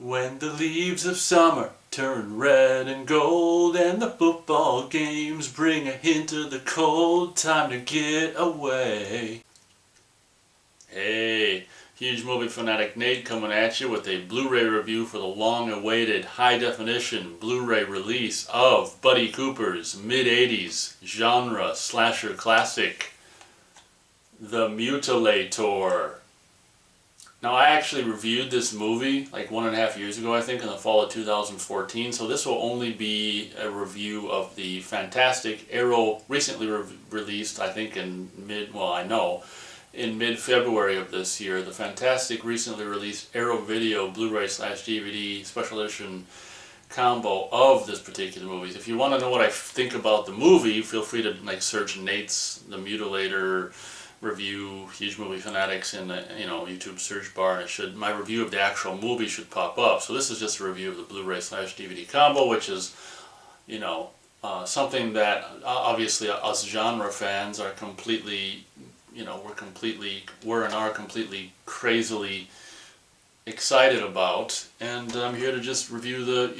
When the leaves of summer turn red and gold and the football games bring a hint of the cold, time to get away. Hey, huge movie fanatic Nate coming at you with a Blu-ray review for the long-awaited high-definition Blu-ray release of Buddy Cooper's mid-80s genre slasher classic, The Mutilator. Now, I actually reviewed this movie like 1.5 years ago, I think, in the fall of 2014, so this will only be a review of the fantastic Arrow, recently released, I think, in mid-February of this year, the fantastic recently released Arrow Video Blu-ray/DVD special edition combo of this particular movie. If you want to know what I think about the movie, feel free to search Nate's The Mutilator review, Huge Movie Fanatics in the YouTube search bar, and my review of the actual movie should pop up. So this is just a review of the Blu-ray/DVD combo, which is something that obviously us genre fans are completely completely crazily excited about, and I'm here to just review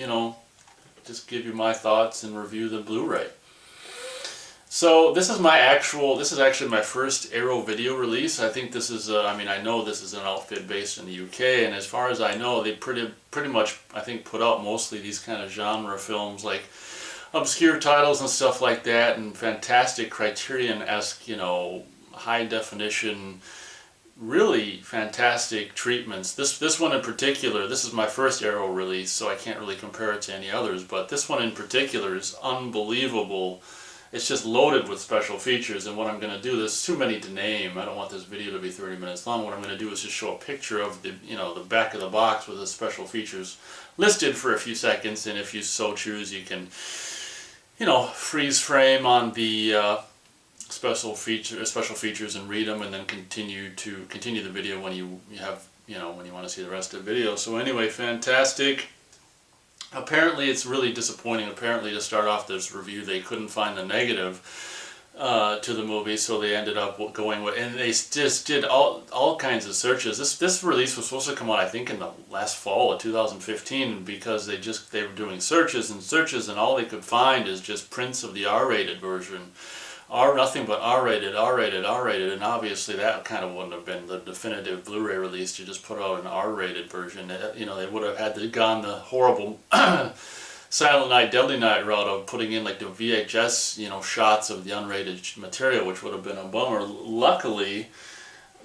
just give you my thoughts and review the Blu-ray. So this is actually my first Arrow video release. I think this is I know this is an outfit based in the UK, and as far as I know, they pretty much, I think, put out mostly these kind of genre films, like obscure titles and stuff like that, and fantastic Criterion-esque, high definition, really fantastic treatments. This one in particular, this is my first Arrow release, so I can't really compare it to any others, but this one in particular is unbelievable. It's just loaded with special features, and what I'm going to do, there's too many to name. I don't want this video to be 30 minutes long. What I'm going to do is just show a picture of the back of the box with the special features listed for a few seconds, and if you so choose, you can freeze frame on the special features and read them, and then continue the video when you want to see the rest of the video. So anyway, fantastic. Apparently it's really disappointing. Apparently, to start off this review, they couldn't find the negative to the movie, so they ended up going with, and they just did all kinds of searches. This release was supposed to come out, I think, in the last fall of 2015, because they were doing searches, and all they could find is just prints of the R-rated version. Nothing but R-rated, and obviously that kind of wouldn't have been the definitive Blu-ray release to just put out an R-rated version. They would have had to gone the horrible Silent Night, Deadly Night route of putting in like the VHS, shots of the unrated material, which would have been a bummer. Luckily,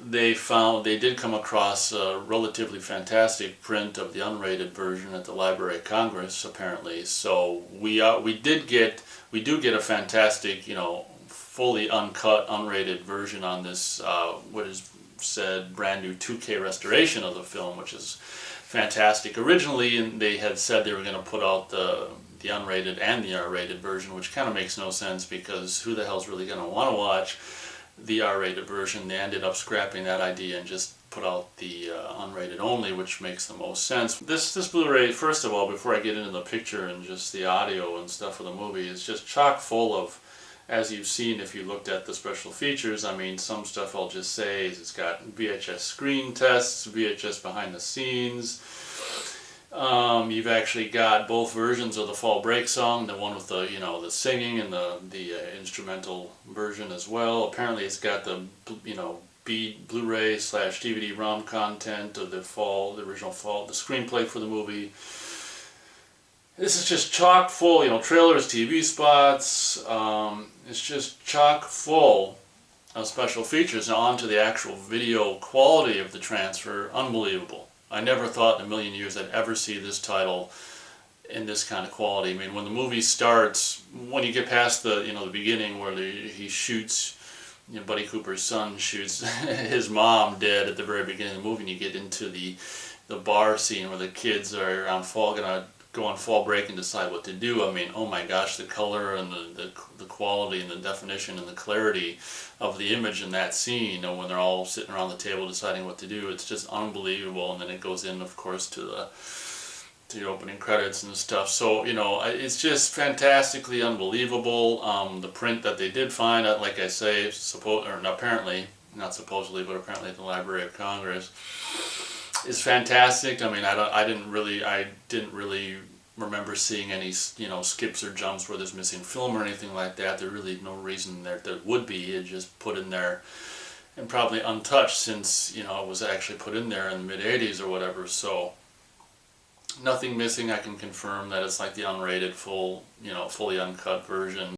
they did come across a relatively fantastic print of the unrated version at the Library of Congress, apparently. So we do get a fantastic, fully uncut, unrated version on this, what is said, brand new 2K restoration of the film, which is fantastic. Originally, they had said they were going to put out the unrated and the R-rated version, which kind of makes no sense, because who the hell's really going to want to watch the R-rated version? They ended up scrapping that idea and just put out the unrated only, which makes the most sense. This Blu-ray, first of all, before I get into the picture and just the audio and stuff for the movie, is just chock full of, as you've seen if you looked at the special features. Some stuff I'll just say is it's got VHS screen tests, VHS behind the scenes. You've actually got both versions of the Fall Break song, the one with the the singing, and the instrumental version as well. Apparently it's got the Blu-ray/DVD ROM content of the original Fall, the screenplay for the movie. This is just chock full, trailers, TV spots. It's just chock full of special features. Now on to the actual video quality of the transfer. Unbelievable. I never thought in a million years I'd ever see this title in this kind of quality. When the movie starts, when you get past the the beginning where he shoots, Buddy Cooper's son shoots his mom dead at the very beginning of the movie, and you get into the bar scene where the kids are gonna go on fall break and decide what to do. Oh my gosh, the color and the quality and the definition and the clarity of the image in that scene, when they're all sitting around the table deciding what to do, it's just unbelievable. And then it goes in, of course, to the opening credits and stuff. So it's just fantastically unbelievable. The print that they did find, like I say, apparently, not supposedly, but apparently at the Library of Congress, is fantastic. I mean, I didn't really remember seeing any, skips or jumps where there's missing film or anything like that. There's really no reason there would be. It just put in there and probably untouched since, it was actually put in there in the mid-'80s or whatever. So nothing missing. I can confirm that it's like the unrated fully uncut version.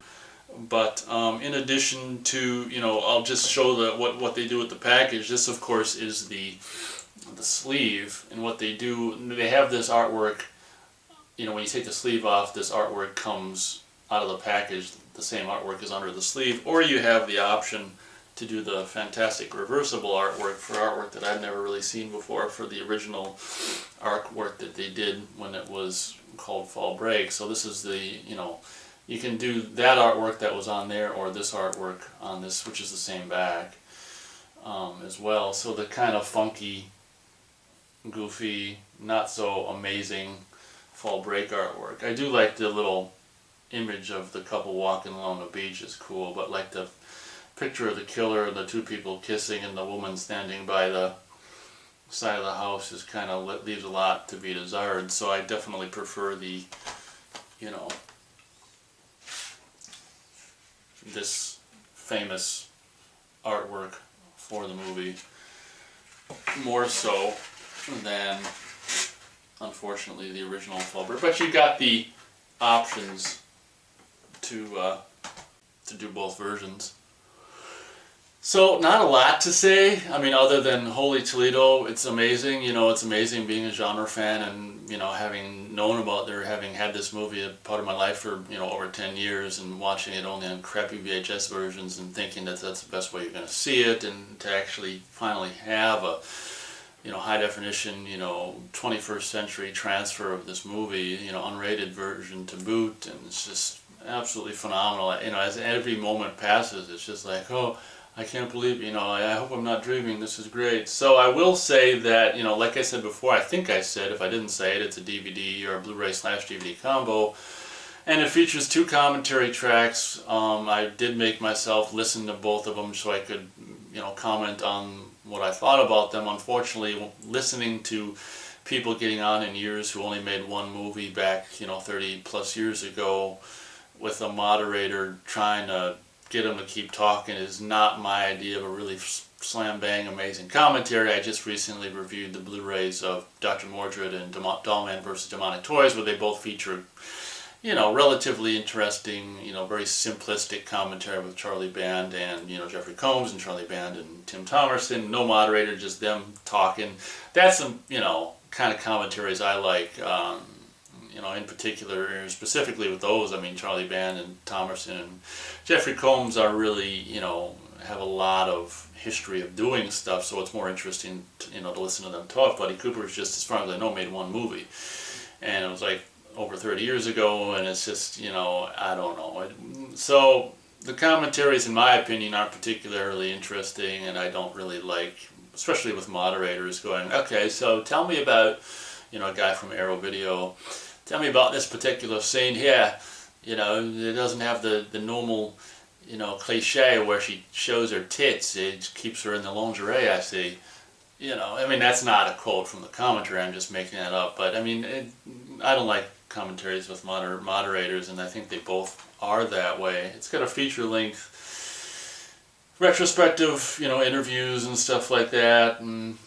But in addition to, I'll just show what they do with the package. This, of course, is the sleeve, and what they do, they have this artwork. When you take the sleeve off, this artwork comes out of the package. The same artwork is under the sleeve, or you have the option to do the fantastic reversible artwork for artwork that I've never really seen before, for the original artwork that they did when it was called Fall Break. So this is the, you can do that artwork that was on there, or this artwork on this, which is the same back as well. So the kind of funky, goofy, not so amazing Fall Break artwork. I do like the little image of the couple walking along the beach is cool, but like the picture of the killer and the two people kissing and the woman standing by the side of the house is kind of leaves a lot to be desired. So I definitely prefer the, this famous artwork for the movie more so than, unfortunately, the original Fall Break. But you got the options to do both versions. So not a lot to say. I mean, other than holy Toledo, it's amazing. It's amazing being a genre fan and having known about having had this movie a part of my life for over 10 years and watching it only on crappy VHS versions and thinking that that's the best way you're going to see it, and to actually finally have a high definition, 21st century transfer of this movie, unrated version to boot, and it's just absolutely phenomenal. As every moment passes, it's just like, oh, I can't believe, I hope I'm not dreaming, this is great. So I will say that, like I said before, I think I said, if I didn't say it, it's a DVD or a Blu-ray/DVD combo, and it features 2 commentary tracks. I did make myself listen to both of them so I could, comment on what I thought about them. Unfortunately, listening to people getting on in years who only made one movie back, 30 plus years ago, with a moderator trying to get them to keep talking is not my idea of a really slam bang amazing commentary. I just recently reviewed the Blu-rays of Dr. Mordred and Dollman vs. Demonic Toys, where they both feature relatively interesting, very simplistic commentary with Charlie Band and, Jeffrey Combs and Charlie Band and Tim Thomerson. No moderator, just them talking. That's some, kind of commentaries I like, in particular, specifically with those. I mean, Charlie Band and Thomerson and Jeffrey Combs are really, have a lot of history of doing stuff, so it's more interesting, to listen to them talk. Buddy Cooper's just, as far as I know, made one movie. And it was like over 30 years ago, and it's just, I don't know. So the commentaries, in my opinion, aren't particularly interesting, and I don't really like, especially with moderators going, okay, so tell me about, a guy from Arrow Video, tell me about this particular scene here. It doesn't have the normal, cliche where she shows her tits. It keeps her in the lingerie, I see. That's not a quote from the commentary, I'm just making that up. But, I don't like commentaries with moderators, and I think they both are that way. It's got a feature-length retrospective, interviews and stuff like that, and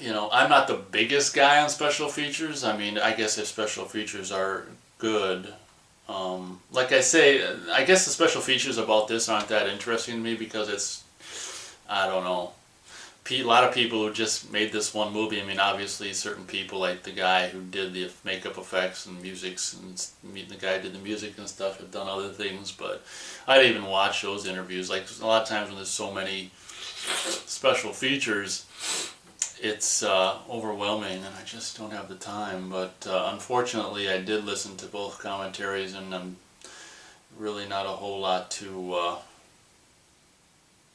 I'm not the biggest guy on special features. I guess if special features are good, like I say, I guess the special features about this aren't that interesting to me because it's, I don't know, a lot of people who just made this one movie. Obviously certain people, like the guy who did the makeup effects and musics, and the guy who did the music and stuff, have done other things, but I didn't even watch those interviews. Like, a lot of times when there's so many special features, it's overwhelming, and I just don't have the time. But unfortunately, I did listen to both commentaries, and I'm really not a whole lot to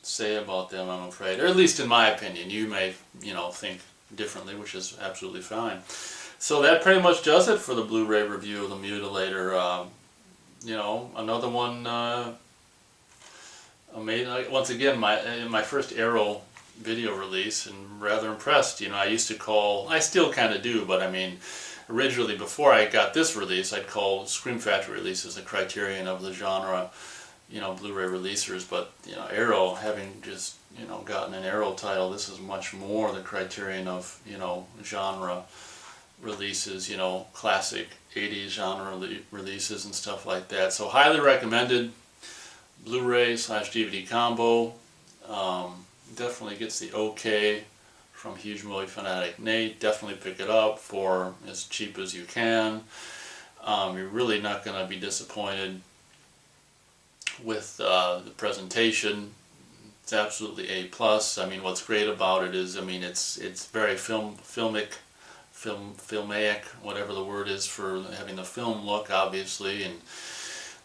say about them, I'm afraid. Or at least in my opinion. You may, think differently, which is absolutely fine. So that pretty much does it for the Blu-ray review of The Mutilator. Another one, amazing. Once again, my first Arrow video release, and rather impressed. You know, I still kind of do, but I mean, originally before I got this release, I'd call Scream Factory releases the criterion of the genre, you know, Blu-ray releasers. But, you know, Arrow, having just, you know, gotten an Arrow title, this is much more the criterion of, you know, genre releases, you know, classic 80s genre releases and stuff like that. So highly recommended Blu-ray / DVD combo. Definitely gets the okay from Huge Movie Fanatic Nate. Definitely pick it up for as cheap as you can. You're really not going to be disappointed with the presentation. It's absolutely A+. I mean, what's great about it is, I mean, it's very filmic, whatever the word is for having the film look, obviously, and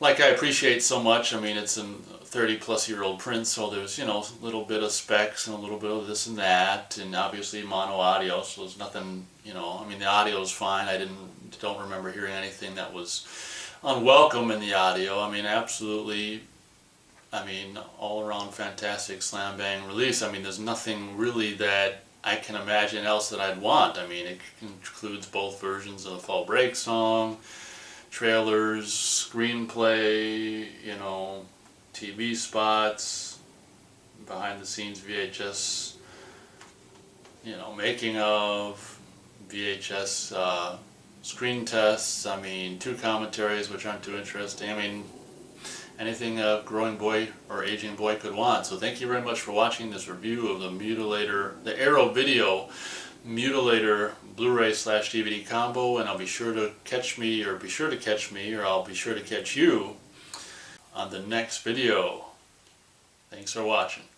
like I appreciate so much. I mean, it's a 30-plus-year-old print, so there's, you know, a little bit of specs and a little bit of this and that, and obviously mono audio, so there's nothing, you know, I mean, the audio's fine. I don't remember hearing anything that was unwelcome in the audio. I mean, absolutely, I mean, all-around fantastic slam bang release. I mean, there's nothing really that I can imagine else that I'd want. I mean, it includes both versions of the Fall Break song, trailers, screenplay, you know, TV spots, behind the scenes VHS, you know, making of, VHS screen tests. I mean, 2 commentaries which aren't too interesting. I mean, anything a growing boy or aging boy could want. So thank you very much for watching this review of the Mutilator, the Arrow Video Mutilator Blu-ray / DVD combo, and I'll be sure to catch me, or I'll be sure to catch you on the next video. Thanks for watching.